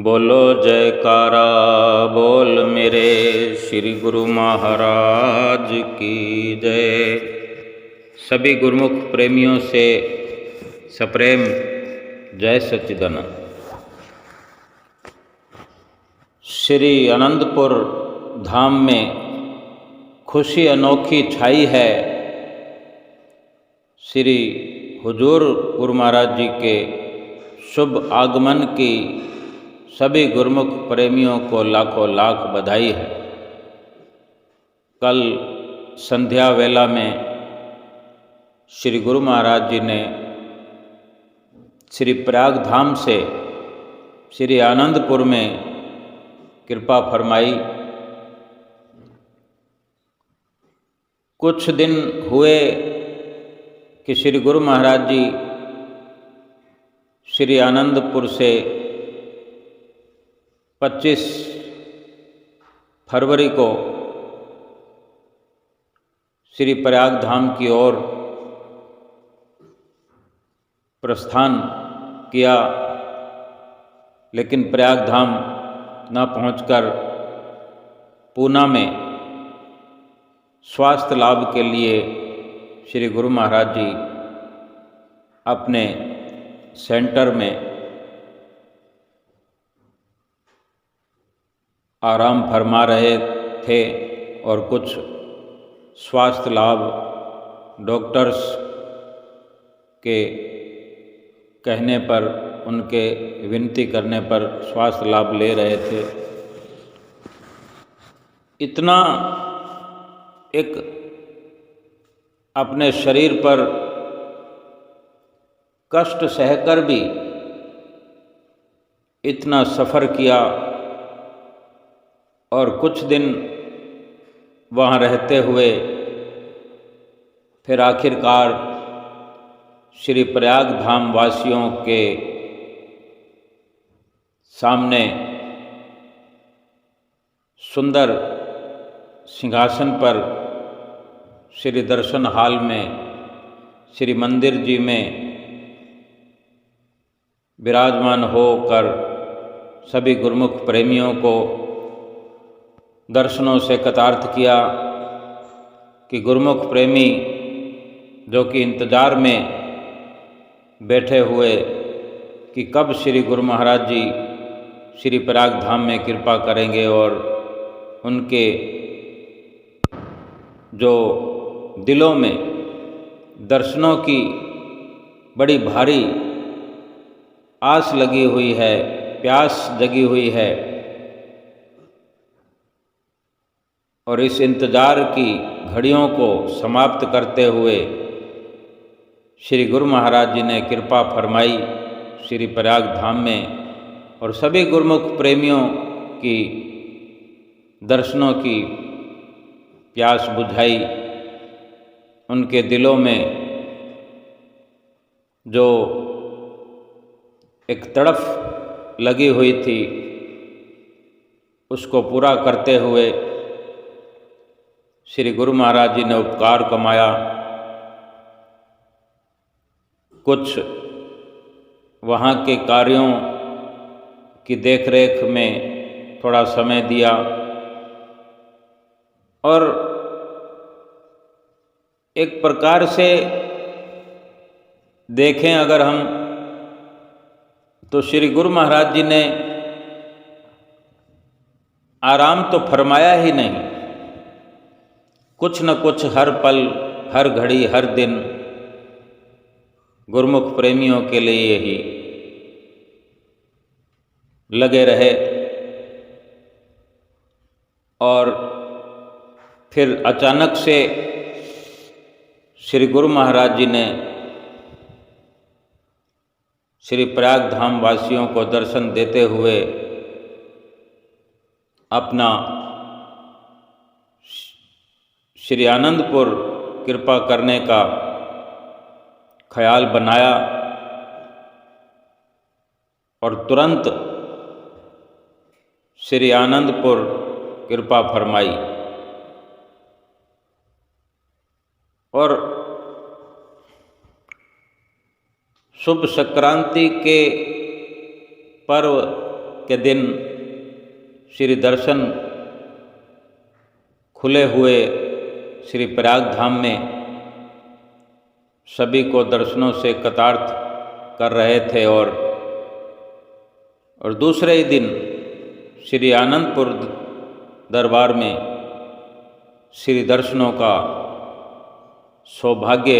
बोलो जयकारा बोल मेरे श्री गुरु महाराज की जय। सभी गुरुमुख प्रेमियों से सप्रेम जय सच्चिदानंद। श्री अनंतपुर धाम में खुशी अनोखी छाई है। श्री हुजूर गुरु महाराज जी के शुभ आगमन की सभी गुरुमुख प्रेमियों को लाखों लाख बधाई है। कल संध्या वेला में श्री गुरु महाराज जी ने श्री प्रयाग धाम से श्री आनंदपुर में कृपा फरमाई। कुछ दिन हुए कि श्री गुरु महाराज जी श्री आनंदपुर से 25 फरवरी को श्री प्रयाग धाम की ओर प्रस्थान किया, लेकिन प्रयाग धाम न पहुंचकर पूना में स्वास्थ्य लाभ के लिए श्री गुरु महाराज जी अपने सेंटर में आराम फरमा रहे थे और कुछ स्वास्थ्य लाभ डॉक्टर्स के कहने पर, उनके विनती करने पर स्वास्थ्य लाभ ले रहे थे। इतना एक अपने शरीर पर कष्ट सहकर भी इतना सफ़र किया और कुछ दिन वहाँ रहते हुए फिर आखिरकार श्री प्रयाग धाम वासियों के सामने सुंदर सिंहासन पर श्री दर्शन हाल में श्री मंदिर जी में विराजमान होकर सभी गुरुमुख प्रेमियों को दर्शनों से कृतार्थ किया कि गुरुमुख प्रेमी जो कि इंतज़ार में बैठे हुए कि कब श्री गुरु महाराज जी श्री प्रयाग धाम में कृपा करेंगे और उनके जो दिलों में दर्शनों की बड़ी भारी आस लगी हुई है, प्यास जगी हुई है, और इस इंतज़ार की घड़ियों को समाप्त करते हुए श्री गुरु महाराज जी ने कृपा फरमाई श्री प्रयाग धाम में और सभी गुरुमुख प्रेमियों की दर्शनों की प्यास बुझाई। उनके दिलों में जो एक तड़फ लगी हुई थी उसको पूरा करते हुए श्री गुरु महाराज जी ने उपकार कमाया। कुछ वहाँ के कार्यों की देखरेख में थोड़ा समय दिया और एक प्रकार से देखें अगर हम तो श्री गुरु महाराज जी ने आराम तो फरमाया ही नहीं, कुछ न कुछ हर पल हर घड़ी हर दिन गुरुमुख प्रेमियों के लिए ही लगे रहे। और फिर अचानक से श्री गुरु महाराज जी ने श्री प्रयाग धाम वासियों को दर्शन देते हुए अपना श्री आनंदपुर कृपा करने का ख्याल बनाया और तुरंत श्री आनंदपुर कृपा फरमाई। और शुभ संक्रांति के पर्व के दिन श्री दर्शन खुले हुए श्री प्रयाग धाम में सभी को दर्शनों से कृतार्थ कर रहे थे। और दूसरे ही दिन श्री आनंदपुर दरबार में श्री दर्शनों का सौभाग्य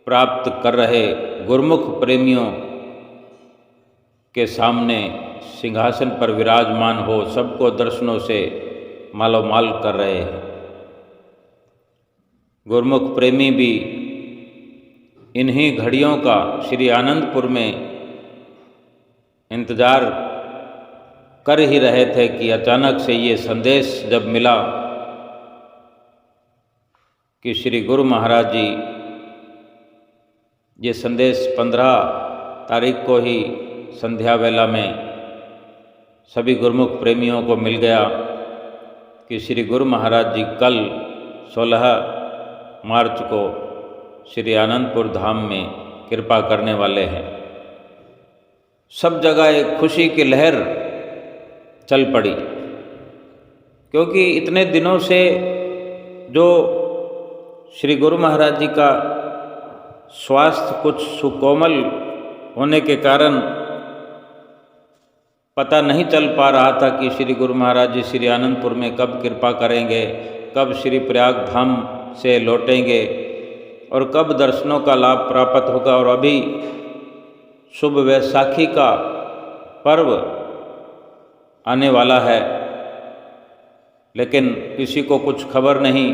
प्राप्त कर रहे गुरुमुख प्रेमियों के सामने सिंहासन पर विराजमान हो सबको दर्शनों से मालोमाल कर रहे हैं। गुरुमुख प्रेमी भी इन्हीं घड़ियों का श्री आनंदपुर में इंतज़ार कर ही रहे थे कि अचानक से ये संदेश जब मिला कि श्री गुरु महाराज जी, ये संदेश 15 तारीख को ही संध्या वेला में सभी गुरुमुख प्रेमियों को मिल गया कि श्री गुरु महाराज जी कल 16 मार्च को श्री आनंदपुर धाम में कृपा करने वाले हैं। सब जगह एक खुशी की लहर चल पड़ी, क्योंकि इतने दिनों से जो श्री गुरु महाराज जी का स्वास्थ्य कुछ सुकोमल होने के कारण पता नहीं चल पा रहा था कि श्री गुरु महाराज जी श्री आनंदपुर में कब कृपा करेंगे, कब श्री प्रयाग धाम से लौटेंगे और कब दर्शनों का लाभ प्राप्त होगा। और अभी शुभ वैसाखी का पर्व आने वाला है, लेकिन किसी को कुछ खबर नहीं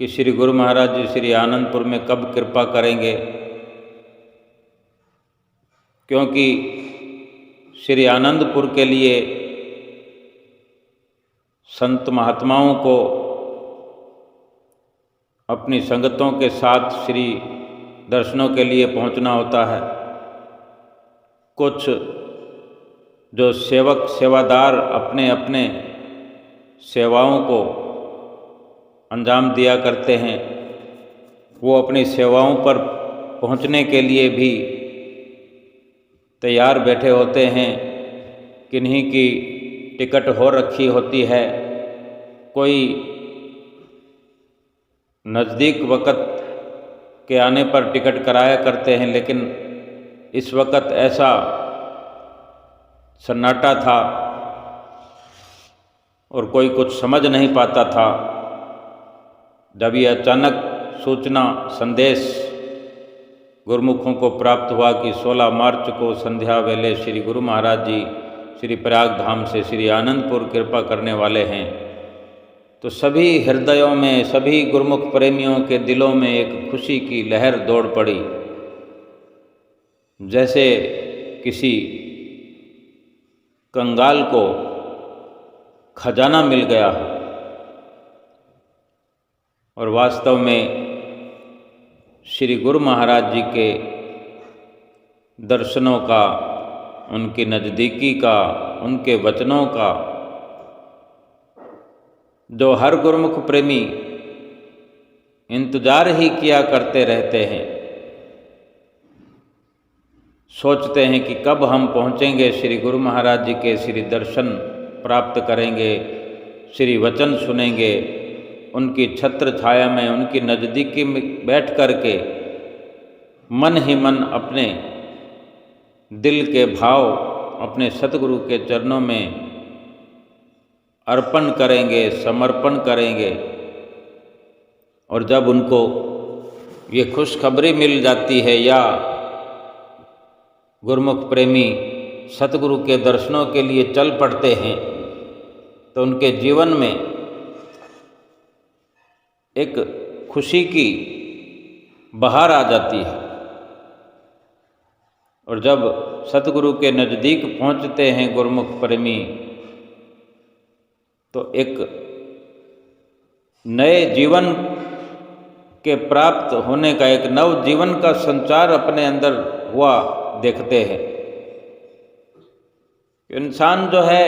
कि श्री गुरु महाराज जी श्री आनंदपुर में कब कृपा करेंगे, क्योंकि श्री आनंदपुर के लिए संत महात्माओं को अपनी संगतों के साथ श्री दर्शनों के लिए पहुंचना होता है। कुछ जो सेवक सेवादार अपने अपने सेवाओं को अंजाम दिया करते हैं, वो अपनी सेवाओं पर पहुंचने के लिए भी तैयार बैठे होते हैं। किन्हीं की टिकट हो रखी होती है, कोई नज़दीक वक़्त के आने पर टिकट कराया करते हैं, लेकिन इस वक़्त ऐसा सन्नाटा था और कोई कुछ समझ नहीं पाता था। जब ये अचानक सूचना संदेश गुरुमुखों को प्राप्त हुआ कि 16 मार्च को संध्या वेले श्री गुरु महाराज जी श्री प्रयाग धाम से श्री आनंदपुर कृपा करने वाले हैं, तो सभी हृदयों में, सभी गुरुमुख प्रेमियों के दिलों में एक खुशी की लहर दौड़ पड़ी, जैसे किसी कंगाल को खजाना मिल गया हो। और वास्तव में श्री गुरु महाराज जी के दर्शनों का, उनकी नज़दीकी का, उनके वचनों का जो हर गुरुमुख प्रेमी इंतज़ार ही किया करते रहते हैं, सोचते हैं कि कब हम पहुँचेंगे, श्री गुरु महाराज जी के श्री दर्शन प्राप्त करेंगे, श्री वचन सुनेंगे, उनकी छत्र छाया में, उनकी नज़दीकी में बैठ कर के मन ही मन अपने दिल के भाव अपने सतगुरु के चरणों में अर्पण करेंगे, समर्पण करेंगे। और जब उनको ये खुशखबरी मिल जाती है या गुरुमुख प्रेमी सतगुरु के दर्शनों के लिए चल पड़ते हैं, तो उनके जीवन में एक खुशी की बहार आ जाती है। और जब सतगुरु के नज़दीक पहुंचते हैं गुरुमुख प्रेमी, तो एक नए जीवन के प्राप्त होने का, एक नव जीवन का संचार अपने अंदर हुआ देखते हैं। इंसान जो है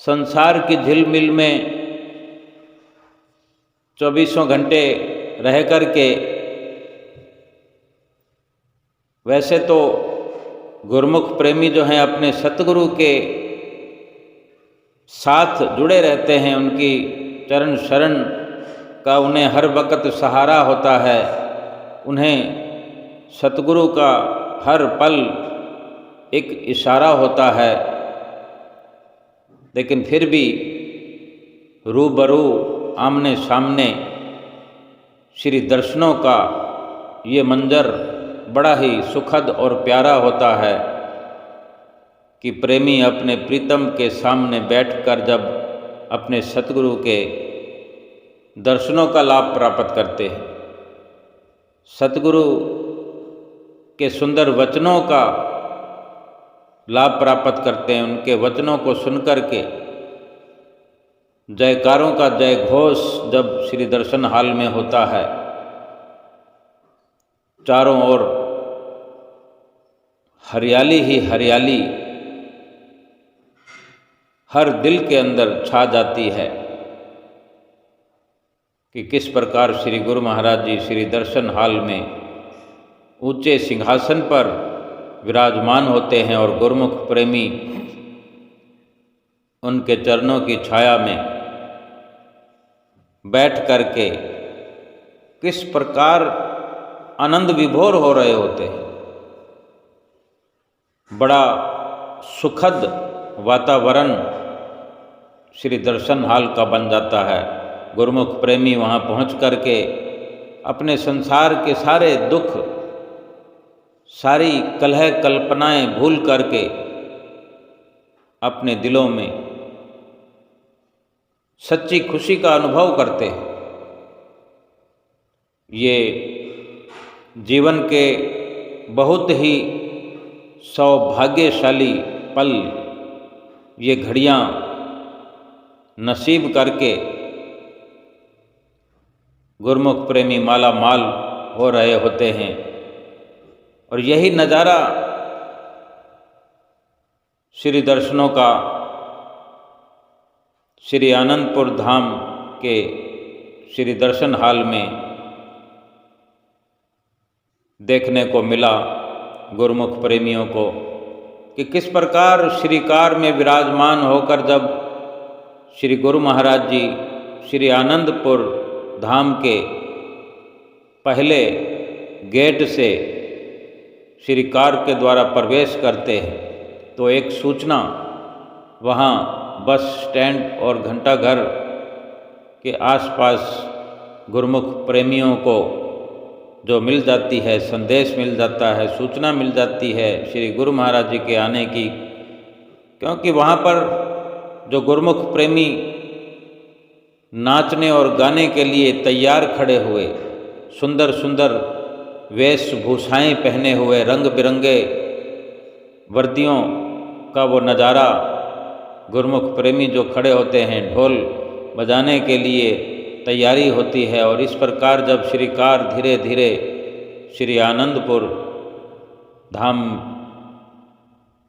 संसार की झिलमिल में 24 घंटे रह कर के वैसे तो गुरुमुख प्रेमी जो हैं अपने सतगुरु के साथ जुड़े रहते हैं, उनकी चरण शरण का उन्हें हर वक्त सहारा होता है। उन्हें सतगुरु का हर पल एक इशारा होता है, लेकिन फिर भी रूबरू आमने सामने श्री दर्शनों का ये मंजर बड़ा ही सुखद और प्यारा होता है कि प्रेमी अपने प्रीतम के सामने बैठकर जब अपने सतगुरु के दर्शनों का लाभ प्राप्त करते हैं, सतगुरु के सुंदर वचनों का लाभ प्राप्त करते हैं, उनके वचनों को सुनकर के जयकारों का जय घोष जब श्री दर्शन हाल में होता है, चारों ओर हरियाली ही हरियाली हर दिल के अंदर छा जाती है कि किस प्रकार श्री गुरु महाराज जी श्री दर्शन हाल में ऊंचे सिंहासन पर विराजमान होते हैं और गुरुमुख प्रेमी उनके चरणों की छाया में बैठ करके किस प्रकार आनंद विभोर हो रहे होते हैं। बड़ा सुखद वातावरण श्री दर्शन हाल का बन जाता है। गुरुमुख प्रेमी वहाँ पहुँच करके अपने संसार के सारे दुख, सारी कलह कल्पनाएं भूल करके अपने दिलों में सच्ची खुशी का अनुभव करते हैं। ये जीवन के बहुत ही सौभाग्यशाली पल, ये घड़ियाँ नसीब करके गुरुमुख प्रेमी माला माल हो रहे होते हैं। और यही नज़ारा श्री दर्शनों का श्री आनंदपुर धाम के श्री दर्शन हाल में देखने को मिला गुरुमुख प्रेमियों को कि किस प्रकार श्रीकार में विराजमान होकर जब श्री गुरु महाराज जी श्री आनंदपुर धाम के पहले गेट से श्रीकार के द्वारा प्रवेश करते हैं तो एक सूचना वहाँ बस स्टैंड और घंटाघर के आसपास गुरुमुख प्रेमियों को जो मिल जाती है, संदेश मिल जाता है, सूचना मिल जाती है श्री गुरु महाराज जी के आने की। क्योंकि वहाँ पर जो गुरुमुख प्रेमी नाचने और गाने के लिए तैयार खड़े हुए, सुंदर सुंदर वेशभूषाएँ पहने हुए, रंग बिरंगे वर्दियों का वो नज़ारा, गुरुमुख प्रेमी जो खड़े होते हैं, ढोल बजाने के लिए तैयारी होती है। और इस प्रकार जब श्रीकार धीरे धीरे श्री आनंदपुर धाम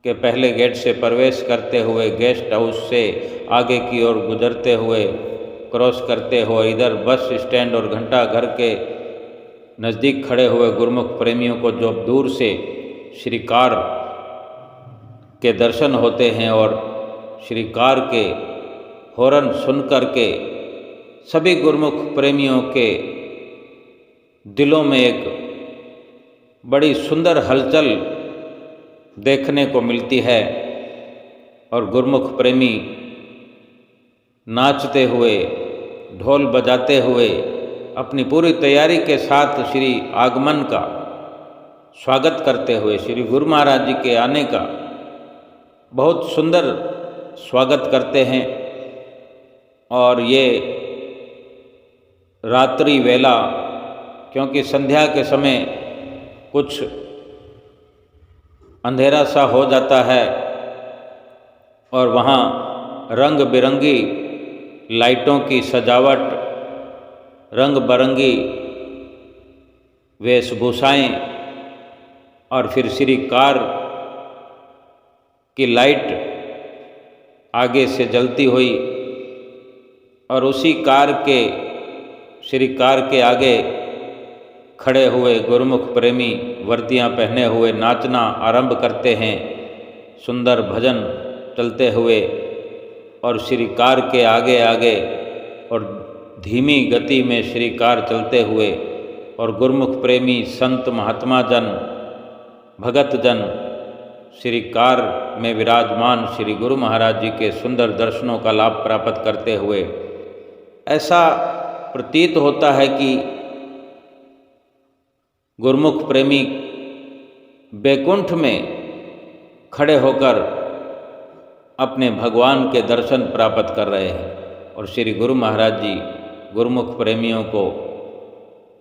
के पहले गेट से प्रवेश करते हुए गेस्ट हाउस से आगे की ओर गुजरते हुए, क्रॉस करते हुए इधर बस स्टैंड और घंटाघर के नज़दीक खड़े हुए गुरुमुख प्रेमियों को जो दूर से श्रीकार के दर्शन होते हैं और श्रीकार के हॉर्न सुन कर के सभी गुरुमुख प्रेमियों के दिलों में एक बड़ी सुंदर हलचल देखने को मिलती है। और गुरुमुख प्रेमी नाचते हुए, ढोल बजाते हुए, अपनी पूरी तैयारी के साथ श्री आगमन का स्वागत करते हुए, श्री गुरु महाराज जी के आने का बहुत सुंदर स्वागत करते हैं। और ये रात्रि वेला, क्योंकि संध्या के समय कुछ अंधेरा सा हो जाता है और वहाँ रंग बिरंगी लाइटों की सजावट, रंग बिरंगी वेशभूषाएँ और फिर श्री कार की लाइट आगे से जलती हुई और उसी कार के श्री कार के आगे खड़े हुए गुरुमुख प्रेमी वर्दियां पहने हुए नाचना आरंभ करते हैं, सुंदर भजन चलते हुए और श्री कार के आगे आगे और धीमी गति में श्री कार चलते हुए, और गुरुमुख प्रेमी संत महात्मा जन भगत जन श्री कार में विराजमान श्री गुरु महाराज जी के सुंदर दर्शनों का लाभ प्राप्त करते हुए ऐसा प्रतीत होता है कि गुरुमुख प्रेमी बैकुंठ में खड़े होकर अपने भगवान के दर्शन प्राप्त कर रहे हैं। और श्री गुरु महाराज जी गुरुमुख प्रेमियों को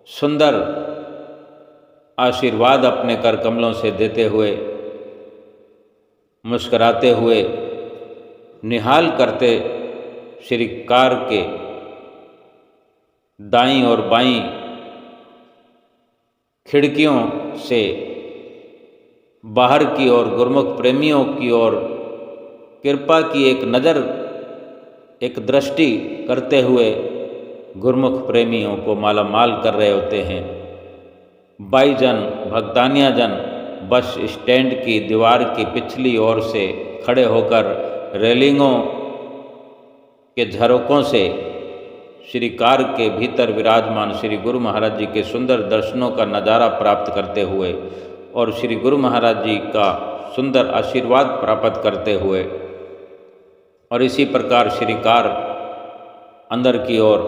सुंदर आशीर्वाद अपने कर कमलों से देते हुए, मुस्कराते हुए निहाल करते श्री कार के दाईं और बाईं खिड़कियों से बाहर की ओर गुरुमुख प्रेमियों की ओर कृपा की एक नज़र, एक दृष्टि करते हुए गुरुमुख प्रेमियों को मालामाल कर रहे होते हैं। भाईजन भक्तानिया जन बस स्टैंड की दीवार की पिछली ओर से खड़े होकर रेलिंगों के झरोकों से श्री कार के भीतर विराजमान श्री गुरु महाराज जी के सुंदर दर्शनों का नज़ारा प्राप्त करते हुए और श्री गुरु महाराज जी का सुंदर आशीर्वाद प्राप्त करते हुए, और इसी प्रकार श्री कार अंदर की ओर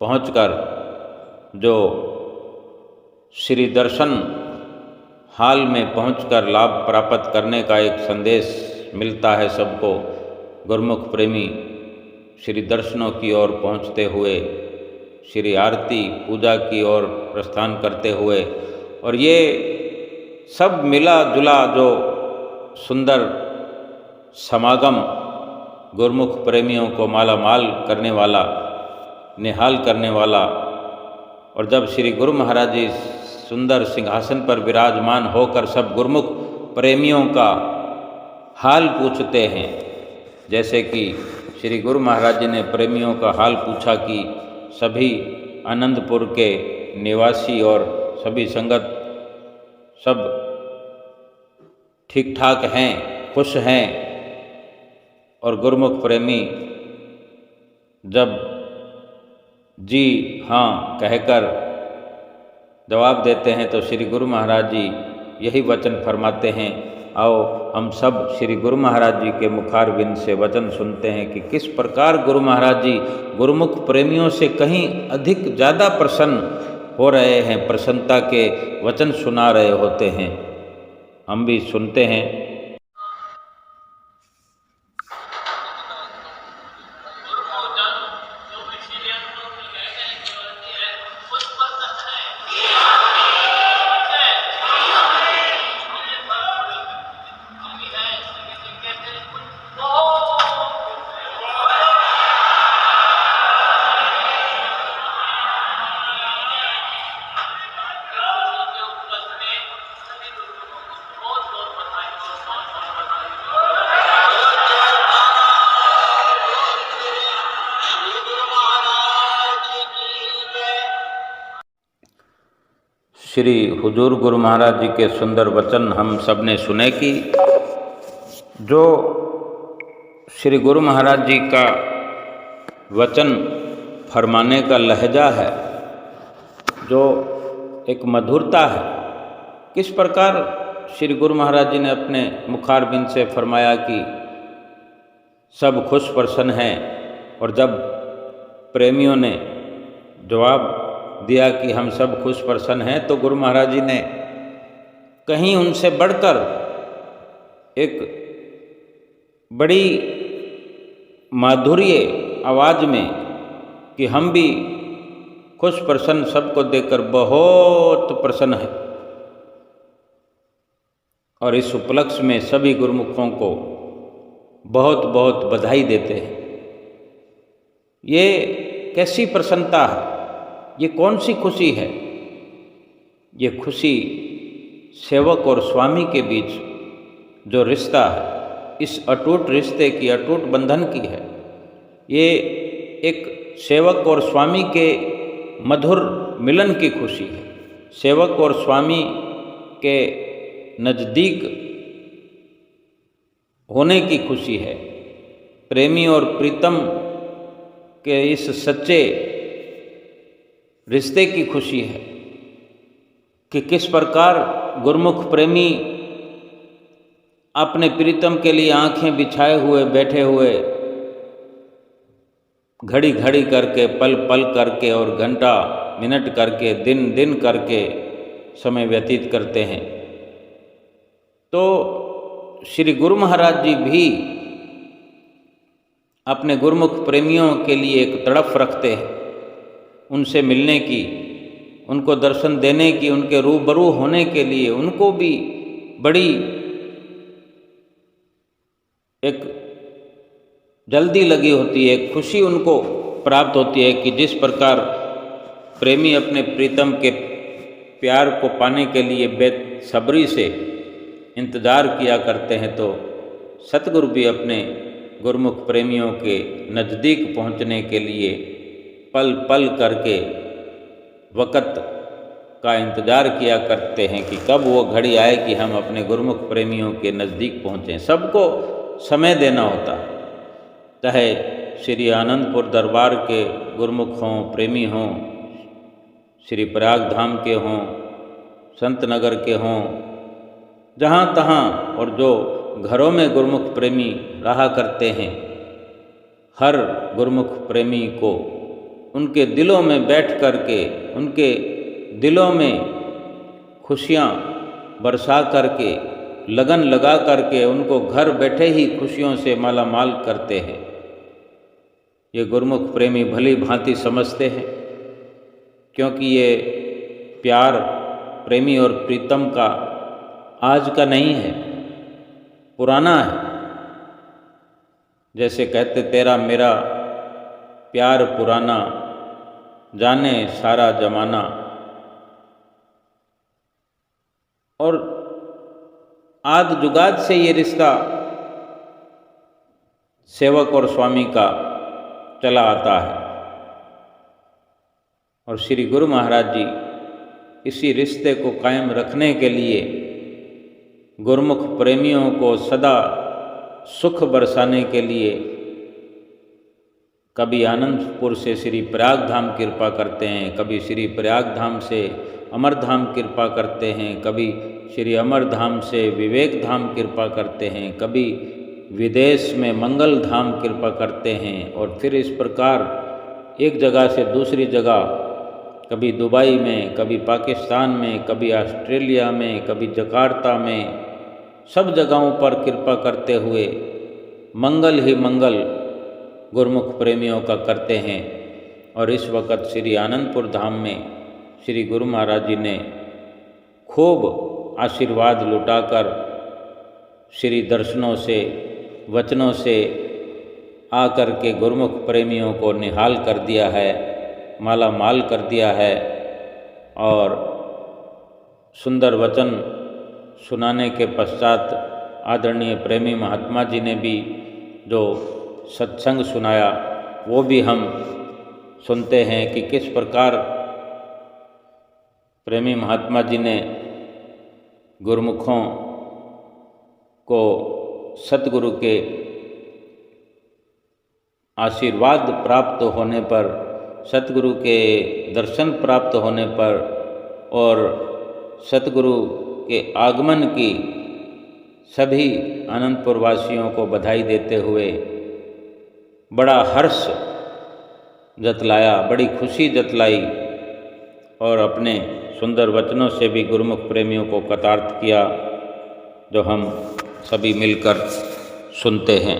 पहुंचकर जो श्री दर्शन हाल में पहुंचकर लाभ प्राप्त करने का एक संदेश मिलता है सबको। गुरुमुख प्रेमी श्री दर्शनों की ओर पहुंचते हुए श्री आरती पूजा की ओर प्रस्थान करते हुए, और ये सब मिला जुला जो सुंदर समागम गुरुमुख प्रेमियों को मालामाल करने वाला, निहाल करने वाला, और जब श्री गुरु महाराज जी सुंदर सिंहासन पर विराजमान होकर सब गुरुमुख प्रेमियों का हाल पूछते हैं, जैसे कि श्री गुरु महाराज जी ने प्रेमियों का हाल पूछा कि सभी आनंदपुर के निवासी और सभी संगत सब ठीक ठाक हैं, खुश हैं। और गुरुमुख प्रेमी जब जी हाँ कहकर जवाब देते हैं तो श्री गुरु महाराज जी यही वचन फरमाते हैं, आओ हम सब श्री गुरु महाराज जी के मुखारविंद से वचन सुनते हैं कि किस प्रकार गुरु महाराज जी गुरुमुख प्रेमियों से कहीं अधिक ज़्यादा प्रसन्न हो रहे हैं, प्रसन्नता के वचन सुना रहे होते हैं। हम भी सुनते हैं। श्री हुजूर गुरु महाराज जी के सुंदर वचन हम सब ने सुने कि जो श्री गुरु महाराज जी का वचन फरमाने का लहजा है, जो एक मधुरता है, किस प्रकार श्री गुरु महाराज जी ने अपने मुखारबिंद से फरमाया कि सब खुश प्रसन्न हैं। और जब प्रेमियों ने जवाब दिया कि हम सब खुश प्रसन्न हैं, तो गुरु महाराज जी ने कहीं उनसे बढ़कर एक बड़ी माधुर्य आवाज़ में कि हम भी खुश प्रसन्न सबको देखकर बहुत प्रसन्न है। और इस उपलक्ष्य में सभी गुरुमुखों को बहुत बहुत बधाई देते हैं। ये कैसी प्रसन्नता है, ये कौन सी खुशी है? ये खुशी सेवक और स्वामी के बीच जो रिश्ता है, इस अटूट रिश्ते की, अटूट बंधन की है। ये एक सेवक और स्वामी के मधुर मिलन की खुशी है, सेवक और स्वामी के नज़दीक होने की खुशी है, प्रेमी और प्रीतम के इस सच्चे रिश्ते की खुशी है कि किस प्रकार गुरुमुख प्रेमी अपने प्रीतम के लिए आंखें बिछाए हुए बैठे हुए घड़ी घड़ी करके, पल पल करके और घंटा मिनट करके, दिन दिन करके समय व्यतीत करते हैं। तो श्री गुरु महाराज जी भी अपने गुरुमुख प्रेमियों के लिए एक तड़फ रखते हैं, उनसे मिलने की, उनको दर्शन देने की, उनके रूबरू होने के लिए उनको भी बड़ी एक जल्दी लगी होती है, एक खुशी उनको प्राप्त होती है कि जिस प्रकार प्रेमी अपने प्रीतम के प्यार को पाने के लिए बेसब्री से इंतज़ार किया करते हैं, तो सतगुरु भी अपने गुरुमुख प्रेमियों के नज़दीक पहुंचने के लिए पल पल करके वक़्त का इंतज़ार किया करते हैं कि कब वो घड़ी आए कि हम अपने गुरुमुख प्रेमियों के नज़दीक पहुँचें। सबको समय देना होता है, चाहे श्री आनंदपुर दरबार के गुरुमुख हों, प्रेमी हों, श्री प्रयाग धाम के हों, संत नगर के हों, जहाँ तहाँ और जो घरों में गुरुमुख प्रेमी रहा करते हैं, हर गुरुमुख प्रेमी को उनके दिलों में बैठ कर के, उनके दिलों में खुशियाँ बरसा करके, लगन लगा करके उनको घर बैठे ही खुशियों से माला माल करते हैं। ये गुरुमुख प्रेमी भली भांति समझते हैं, क्योंकि ये प्यार प्रेमी और प्रीतम का आज का नहीं है, पुराना है। जैसे कहते तेरा मेरा प्यार पुराना, जाने सारा जमाना। और आद जुगाद से ये रिश्ता सेवक और स्वामी का चला आता है, और श्री गुरु महाराज जी इसी रिश्ते को कायम रखने के लिए गुरुमुख प्रेमियों को सदा सुख बरसाने के लिए कभी आनंदपुर से श्री प्रयाग धाम कृपा करते हैं, कभी श्री प्रयाग धाम से अमरधाम कृपा करते हैं, कभी श्री अमरधाम से विवेक धाम कृपा करते हैं, कभी विदेश में मंगल धाम कृपा करते हैं, और फिर इस प्रकार एक जगह से दूसरी जगह, कभी दुबई में, कभी पाकिस्तान में, कभी ऑस्ट्रेलिया में, कभी जकार्ता में, सब जगहों पर कृपा करते हुए मंगल ही मंगल गुरुमुख प्रेमियों का करते हैं। और इस वक्त श्री आनंदपुर धाम में श्री गुरु महाराज जी ने खूब आशीर्वाद लुटाकर श्री दर्शनों से, वचनों से आकर के गुरुमुख प्रेमियों को निहाल कर दिया है, माला माल कर दिया है। और सुंदर वचन सुनाने के पश्चात आदरणीय प्रेमी महात्मा जी ने भी जो सत्संग सुनाया वो भी हम सुनते हैं कि किस प्रकार प्रेमी महात्मा जी ने गुरुमुखों को सतगुरु के आशीर्वाद प्राप्त होने पर, सतगुरु के दर्शन प्राप्त होने पर और सतगुरु के आगमन की सभी आनंदपुर वासियों को बधाई देते हुए बड़ा हर्ष जतलाया, बड़ी खुशी जतलाई और अपने सुंदर वचनों से भी गुरुमुख प्रेमियों को कृतार्थ किया, जो हम सभी मिलकर सुनते हैं।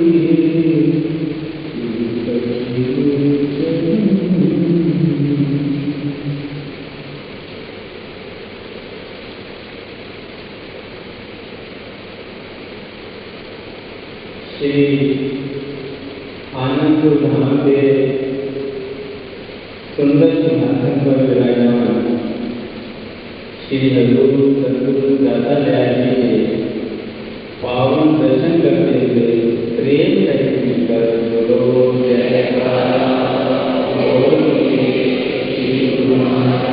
Thank you. श्री आनंदपुर धाम के सुंदर सिंहासन पर विराजमान श्री हजूर सद्गुरु दाता दयाल जी के पावन दर्शन करते हुए प्रेम सहित मिलकर बोलो जयकारा बोलो श्री गुरु महाराज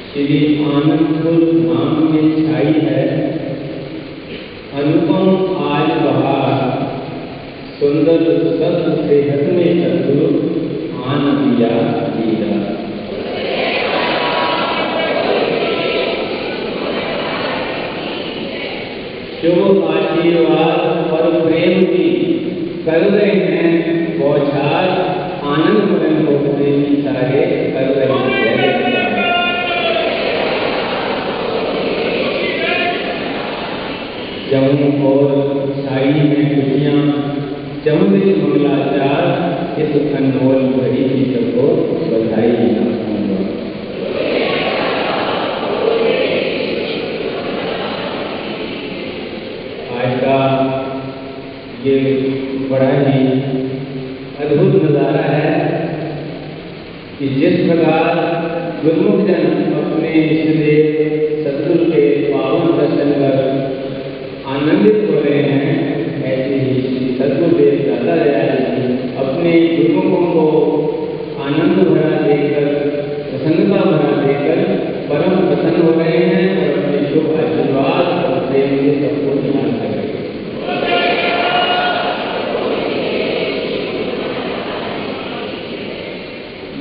श्री आनंदपुर धाम में छाई है अनुपम आज बहार, सुंदर सत सेहत में सद्गुरु आन दिया दीदा। शुभ आशीर्वाद और प्रेम की कर रहे हैं बौछार, आनंद मगन को प्रेमी सारे कर रहे हैं। जमुन और साई में खुशियाँ चमदित मंगलाचार, इस अनमोल घड़ी की सबको बधाई दूंगा। आज का ये बड़ा ही अद्भुत नज़ारा है कि जिस प्रकार गुरुमुख जन अपने इष्टदेव सद्गुरु के पावन दर्शन कर आनंदित हो रहे हैं, ऐसे ही श्री सद्गुरुदेव दाता दयाल जी अपने गुरुमुखों को आनंद भरा देकर, प्रसन्नता भरा देकर परम प्रसन्न हो रहे हैं और अपने शुभ आशीर्वाद और प्रेम से सबको ध्यान कर रहे हैं।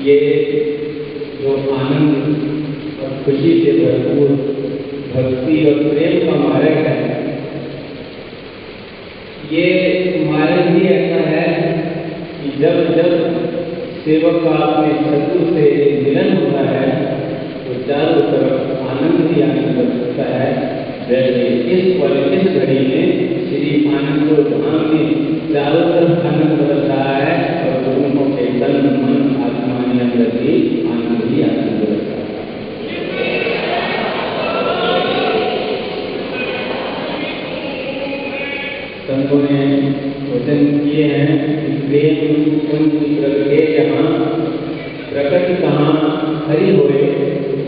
ये जो आनंद और खुशी से भरपूर भक्ति और प्रेम का मार्ग है, ये मार्ग ही ऐसा है कि जब जब सेवक का अपने सद्गुरु से मिलन होता है तो चारों तरफ आनंद ही आनंद होता है। जैसे इस घड़ी में श्री आनंदपुर धाम में चारों तरफ आनंद बरस रहा है और गुरुओं के तन मन आत्मा अंदर भी आनंद ही आनंद बरस रहा है। संतों ने वचन किए हैं कि प्रेम उनकी प्रगटे जहाँ प्रकट कहाँ हरि होए,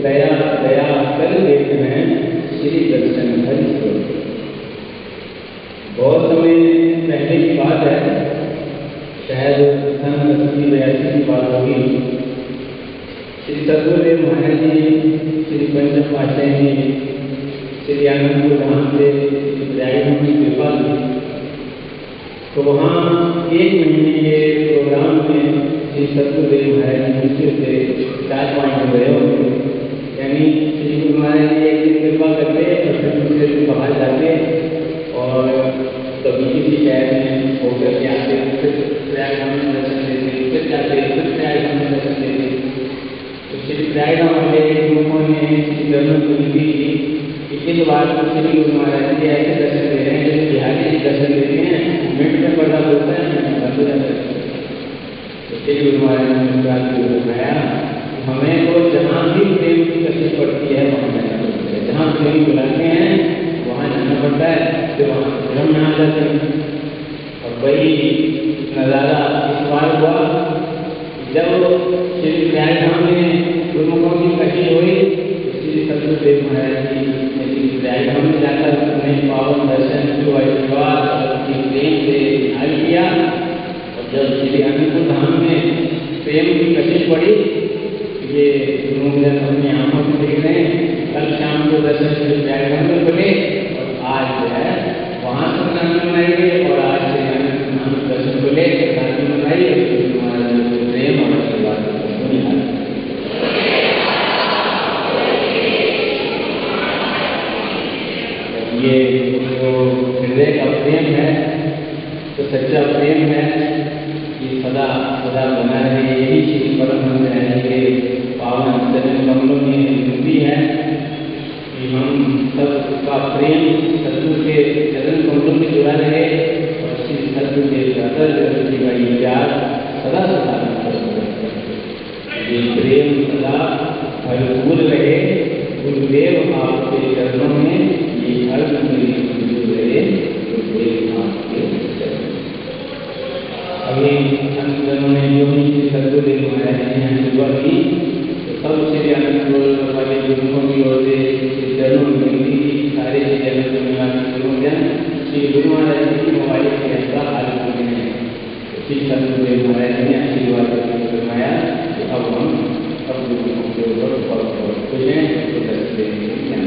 दया दया कर देते हैं श्री दर्शन हरि को। बहुत समय पहले की बात है, शायद 1980-82 की बात होगी। श्री सद्गुरुदेव महाराज जी श्री पंचम पातशाह जी श्री आनंदपुर धाम से प्रयागराज की कृपा की, तो वहाँ 1 महीने के प्रोग्राम में श्री सद्गुरुदेव महाराज जी मुश्किल से 4-5 दिन रहे होंगे। यानी श्री गुरु महाराज जी एक दिन कृपा करते और फिर दूसरे दिन बाहर जाते और कभी किसी शहर में होकर के आते, फिर प्रयागराज में दर्शन देते, फिर जाते, फिर प्रयागराज में दर्शन देते। तो श्री प्रयागराज वाले गुरुओं ने श्री धर्म विनती की कि इस बार श्री गुरु महाराज जी ऐसे दर्शन दे रहे हैं जैसे बिहारी दर्शन देते हैं, मिनट में पर्दा बोलता है, मिनट बंद हो जाता है। तो श्री गुरु महाराज ने बताया हमें तो जहाँ भी प्रेम की कशिश पड़ती है वहाँ जाना पड़ता है, जहाँ प्रेम बुलाते हैं वहाँ जाना पड़ता है, फिर वहाँ धर्म में आ जाते हैं। और वही नज़ारा इस बार हुआ जब श्री प्रयागराज में गुरुमुखों की कशिश हुई, श्री सद्गुरुदेव महाराज जी ने प्रयागराज में जाकर अपने पावन दर्शन को आशीर्वाद और प्रेम से निहाल किया। और जब श्री आनंदपुर धाम में प्रेम की कशिश पड़ी, ये गुरुमुख अपनी आंखों से देख रहे हैं। कल शाम को दर्शन श्री प्रयागराज में बने और आज जो है वहाँ से आनंद मनाएंगे और आज श्री आनंदपुर धाम दर्शन को लेकर आनंद मनाइए। प्रेम और आशीर्वाद को निहाल ये जो हृदय का प्रेम है, तो सच्चा प्रेम है, ये सदा सदा बना रहे। यही श्री परमहंस रहने के पावन चरण कमलों में विनती है कि हम सबका प्रेम सद्गुरु के चरण कमलों में जुड़ा रहे और श्री सद्गुरु के दाता जी का ये प्यार सदा सदा ये प्रेम सदा भरपूर रहे। गुरुदेव आपके चरणों में ये अर्थ मेरी मंजूर रहे। गुरुदेव आपके चरणों अभी अंतजनों ने जो भी सदगुरुदेव महाराज जी ने सुबह की तो सब श्री अनंत वाले गुरुओं की ओर से चरणों में मिलती थी। सारे श्री अनंत निवासी गुरुजन श्री गुरु महाराज जी की मोबाइल के अंदर हाल होते हैं। श्री सदगुरुदेव महाराज ने आशीर्वाद फरमाया तो अब हम सब गुरुओं के ऊपर बहुत खुश हैं। तो सदगुरुदेव के ज्ञान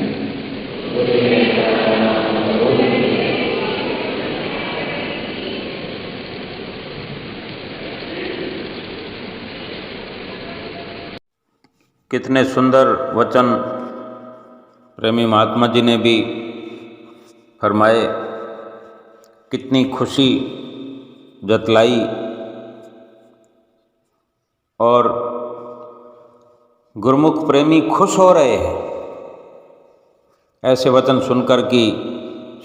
कितने सुंदर वचन प्रेमी महात्मा जी ने भी फरमाए, कितनी खुशी जतलाई और गुरुमुख प्रेमी खुश हो रहे हैं ऐसे वचन सुनकर कि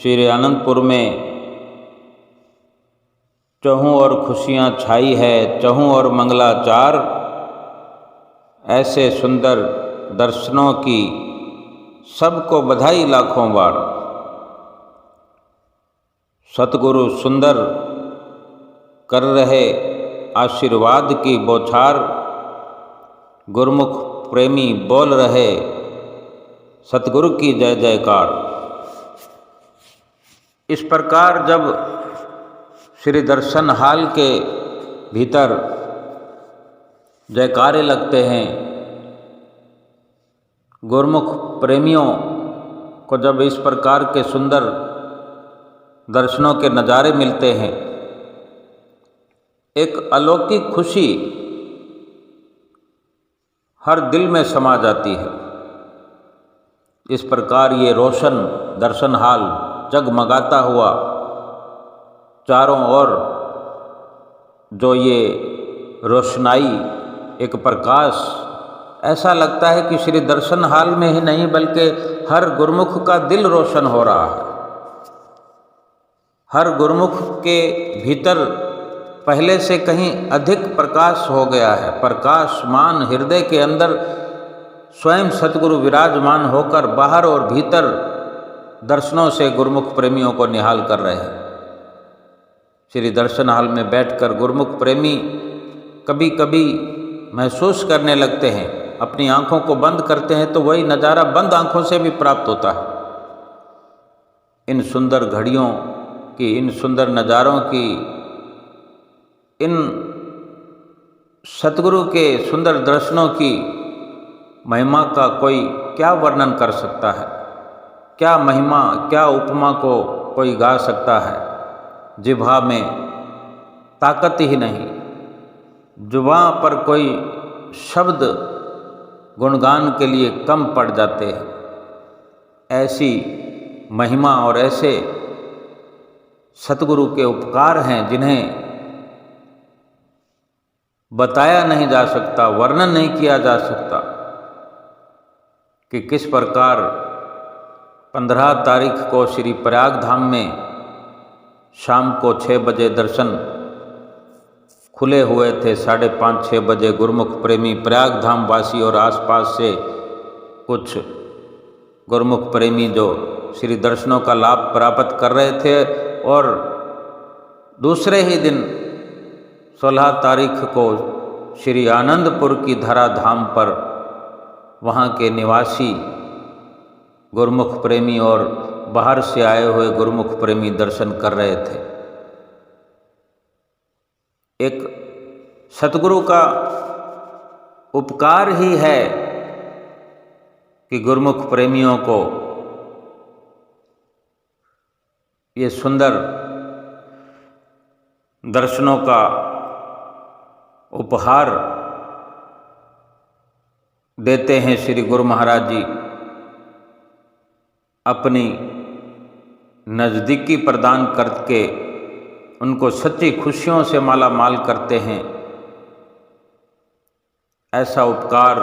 श्री आनंदपुर में चहूँ और खुशियाँ छाई है, चहूँ और मंगलाचार। ऐसे सुंदर दर्शनों की सबको बधाई लाखों बार। सतगुरु सुंदर कर रहे आशीर्वाद की बौछार। गुरुमुख प्रेमी बोल रहे सतगुरु की जय जयकार। इस प्रकार जब श्री दर्शन हाल के भीतर जयकारे लगते हैं, गुरुमुख प्रेमियों को जब इस प्रकार के सुंदर दर्शनों के नज़ारे मिलते हैं, एक अलौकिक खुशी हर दिल में समा जाती है। इस प्रकार ये रोशन दर्शन हाल जगमगाता हुआ चारों ओर जो ये रोशनाई, एक प्रकाश, ऐसा लगता है कि श्री दर्शन हाल में ही नहीं बल्कि हर गुरुमुख का दिल रोशन हो रहा है। हर गुरुमुख के भीतर पहले से कहीं अधिक प्रकाश हो गया है। प्रकाशमान हृदय के अंदर स्वयं सतगुरु विराजमान होकर बाहर और भीतर दर्शनों से गुरुमुख प्रेमियों को निहाल कर रहे हैं। श्री दर्शन हाल में बैठकर गुरुमुख प्रेमी कभी कभी महसूस करने लगते हैं, अपनी आंखों को बंद करते हैं तो वही नज़ारा बंद आंखों से भी प्राप्त होता है। इन सुंदर घड़ियों की, इन सुंदर नज़ारों की, इन सतगुरु के सुंदर दर्शनों की महिमा का कोई क्या वर्णन कर सकता है? क्या महिमा, क्या उपमा को कोई गा सकता है? जिह्वा में ताकत ही नहीं, जुबां पर कोई शब्द गुणगान के लिए कम पड़ जाते हैं। ऐसी महिमा और ऐसे सतगुरु के उपकार हैं जिन्हें बताया नहीं जा सकता, वर्णन नहीं किया जा सकता कि किस प्रकार 15 तारीख को श्री प्रयाग धाम में शाम को 6 बजे दर्शन खुले हुए थे। 5:30-6 बजे गुरुमुख प्रेमी प्रयाग धाम वासी और आसपास से कुछ गुरुमुख प्रेमी जो श्री दर्शनों का लाभ प्राप्त कर रहे थे, और दूसरे ही दिन 16 तारीख को श्री आनंदपुर की धरा धाम पर वहाँ के निवासी गुरुमुख प्रेमी और बाहर से आए हुए गुरुमुख प्रेमी दर्शन कर रहे थे। एक सतगुरु का उपकार ही है कि गुरुमुख प्रेमियों को ये सुंदर दर्शनों का उपहार देते हैं। श्री गुरु महाराज जी अपनी नज़दीकी प्रदान करके उनको सच्ची खुशियों से माला माल करते हैं। ऐसा उपकार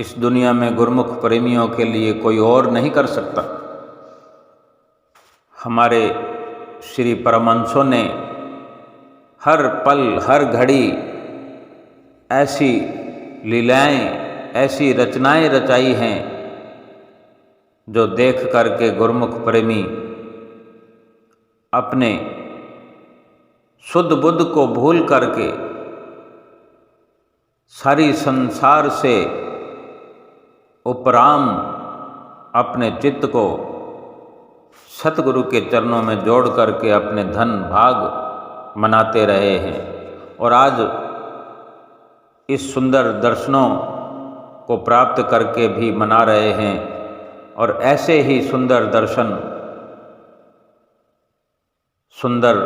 इस दुनिया में गुरुमुख प्रेमियों के लिए कोई और नहीं कर सकता। हमारे श्री परमहंसों ने हर पल हर घड़ी ऐसी लीलाएं, ऐसी रचनाएं रचाई हैं जो देख करके गुरुमुख प्रेमी अपने शुद्ध बुद्ध को भूल करके सारी संसार से उपराम अपने चित्त को सतगुरु के चरणों में जोड़ करके अपने धन भाग मनाते रहे हैं। और आज इस सुंदर दर्शनों को प्राप्त करके भी मना रहे हैं। और ऐसे ही सुंदर दर्शन, सुंदर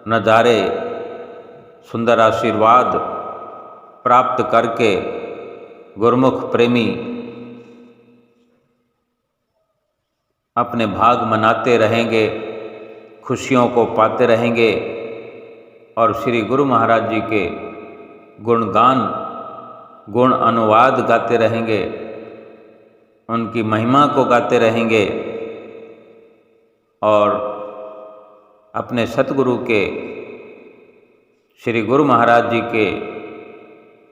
नज़ारे, सुंदर आशीर्वाद प्राप्त करके गुरुमुख प्रेमी अपने भाग मनाते रहेंगे, खुशियों को पाते रहेंगे और श्री गुरु महाराज जी के गुणगान, गुण अनुवाद गाते रहेंगे, उनकी महिमा को गाते रहेंगे और अपने सतगुरु के, श्री गुरु महाराज जी के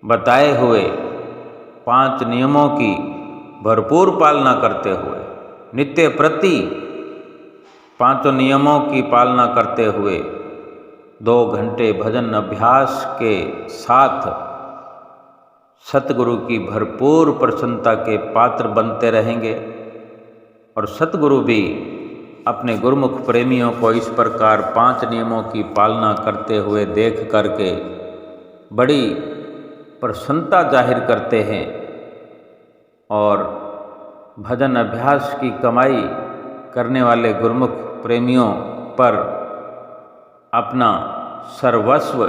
बताए हुए 5 नियमों की भरपूर पालना करते हुए, नित्य प्रति 5 नियमों की पालना करते हुए 2 घंटे भजन अभ्यास के साथ सतगुरु की भरपूर प्रसन्नता के पात्र बनते रहेंगे। और सतगुरु भी अपने गुरुमुख प्रेमियों को इस प्रकार 5 नियमों की पालना करते हुए देख करके बड़ी प्रसन्नता जाहिर करते हैं और भजन अभ्यास की कमाई करने वाले गुरुमुख प्रेमियों पर अपना सर्वस्व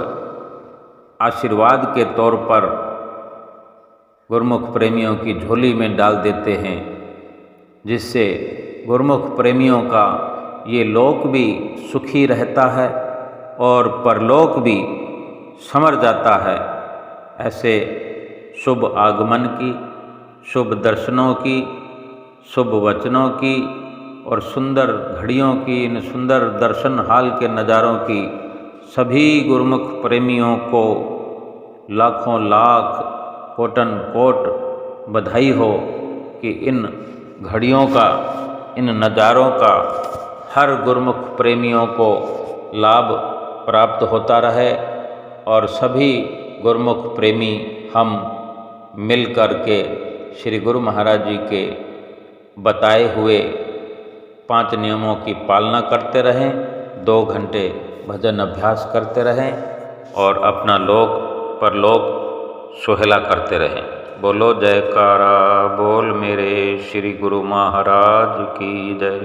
आशीर्वाद के तौर पर गुरुमुख प्रेमियों की झोली में डाल देते हैं, जिससे गुरुमुख प्रेमियों का ये लोक भी सुखी रहता है और परलोक भी संवर जाता है। ऐसे शुभ आगमन की, शुभ दर्शनों की, शुभ वचनों की और सुंदर घड़ियों की, इन सुंदर दर्शन हाल के नज़ारों की सभी गुरुमुख प्रेमियों को लाखों लाख कोटन कोट बधाई हो कि इन घड़ियों का, इन नज़ारों का हर गुरुमुख प्रेमियों को लाभ प्राप्त होता रहे और सभी गुरुमुख प्रेमी हम मिल कर के श्री गुरु महाराज जी के बताए हुए 5 नियमों की पालना करते रहें, 2 घंटे भजन अभ्यास करते रहें और अपना लोक परलोक सुहेला करते रहें। बोलो जयकारा बोल मेरे श्री गुरु महाराज की जय।